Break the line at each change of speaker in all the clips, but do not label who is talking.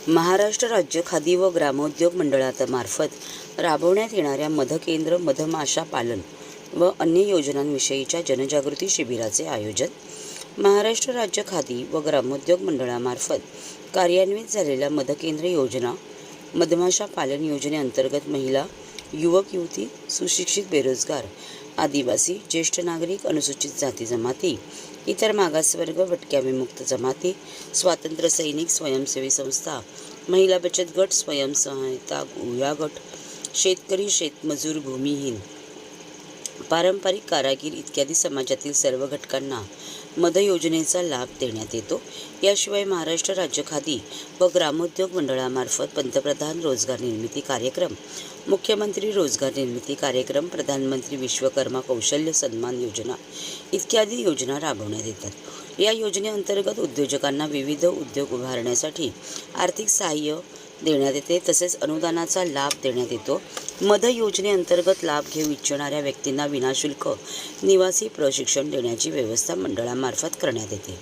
महाराष्ट्र राज्य खादी व ग्रामोद्योग मंडळामार्फत राबवण्यात येणाऱ्या मधकेंद्र, मधमाशा पालन व अन्य योजनांविषयीच्या जनजागृती शिबिराचे आयोजन. महाराष्ट्र राज्य खादी व ग्रामोद्योग मंडळामार्फत कार्यान्वित झालेल्या मधकेंद्र योजना, मधमाशा पालन योजनेअंतर्गत महिला, युवक युवती, सुशिक्षित बेरोजगार, आदिवासी, ज्येष्ठ नागरिक, अनुसूचित जाती जमाती, इतर मागासवर्ग, भटक्या विमुक्त जमाती, स्वातंत्र्य सैनिक, स्वयंसेवी संस्था, महिला बचत गट, स्वयंसहायता गट, शेतकरी, शेतमजूर, भूमिहीन, पारंपरिक कारागीर इत्यादी समाजातील सर्व घटकांना मध योजनेचा लाभ देण्यात येतो. याशिवाय महाराष्ट्र राज्य खादी व ग्रामोद्योग मंडळामार्फत पंतप्रधान रोजगार निर्मिती कार्यक्रम, मुख्यमंत्री रोजगार निर्मिती कार्यक्रम, प्रधानमंत्री विश्वकर्मा कौशल्य सन्मान योजना इत्यादी योजना राबवण्यात येतात. या योजनेअंतर्गत उद्योजकांना विविध उद्योग उभारण्यासाठी आर्थिक सहाय्य देण्यात येते, तसेच अनुदानाचा लाभ देण्यात येतो. मध योजनेअंतर्गत लाभ घेऊ इच्छिणाऱ्या व्यक्तींना विनाशुल्क निवासी प्रशिक्षण देण्याची व्यवस्था मंडळामार्फत करण्यात येते.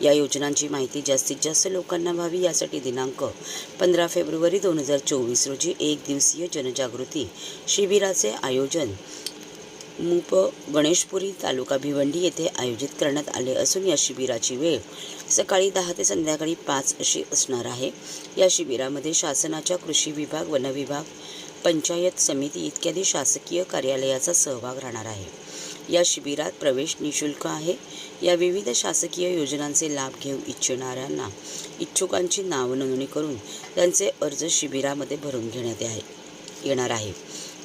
या योजनांची माहिती जास्तीत जास्त लोकांना व्हावी यासाठी दिनांक 15 फेब्रुवारी 2024 रोजी एक दिवसीय जनजागृती शिबिराचे आयोजन मूप गणेशपुरी, तालुका भिवंडी येथे आयोजित करण्यात आले असून या शिबिराची वेळ सकाळी 10 ते संध्याकाळी 5 अशी असणार आहे. या शिबिरामध्ये शासनाच्या कृषी विभाग, वन विभाग, पंचायत समिती इत्यादी शासकीय कार्यालयाचा सहभाग राहणार आहे. या शिबिरात प्रवेश निःशुल्क आहे. या विविध शासकीय योजनांचे लाभ घेऊ इच्छिणाऱ्यांना इच्छुकांची नाव नोंदणी करून त्यांचे अर्ज शिबिरामध्ये भरून घेण्यात येणार आहे.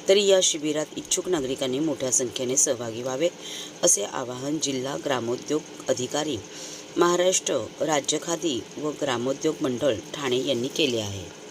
तरी या शिबिरात इच्छुक नागरिकांनी मोठ्या संख्येने सहभागी व्हावे असे आवाहन जिल्हा ग्रामोद्योग अधिकारी, महाराष्ट्र राज्य खादी व ग्रामोद्योग मंडळ ठाणे यांनी केले आहे.